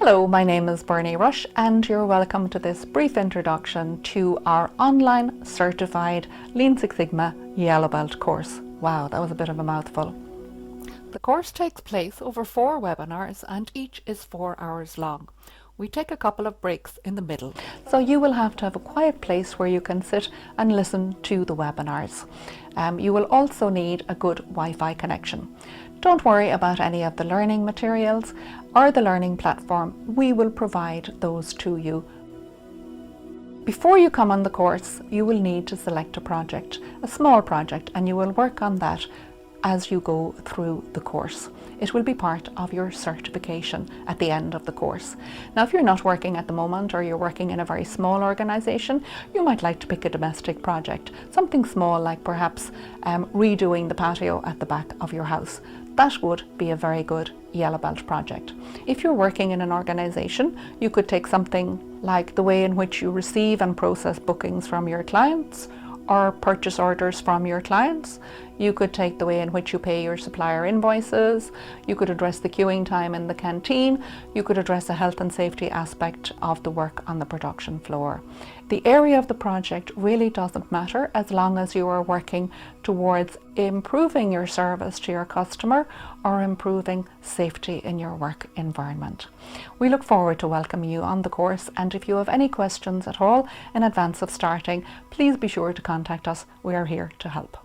Hello, my name is Bernie Rush and you're welcome to this brief introduction to our online certified Lean Six Sigma Yellow Belt course. Wow, that was a bit of a mouthful. The course takes place over 4 webinars and each is 4 hours long. We take a couple of breaks in the middle, so you will have to have a quiet place where you can sit and listen to the webinars. You will also need a good Wi-Fi connection. Don't worry about any of the learning materials or the learning platform. We will provide those to you. Before you come on the course, you will need to select a project, a small project, and you will work on that as you go through the course. It will be part of your certification at the end of the course. Now, if you're not working at the moment or you're working in a very small organisation, you might like to pick a domestic project, something small like perhaps redoing the patio at the back of your house. That would be a very good yellow belt project. If you're working in an organisation, you could take something like the way in which you receive and process bookings from your clients or purchase orders from your clients. You could take the way in which you pay your supplier invoices. You could address the queuing time in the canteen. You could address a health and safety aspect of the work on the production floor. The area of the project really doesn't matter as long as you are working towards improving your service to your customer or improving safety in your work environment. We look forward to welcoming you on the course, and if you have any questions at all in advance of starting, please be sure to contact us. We are here to help.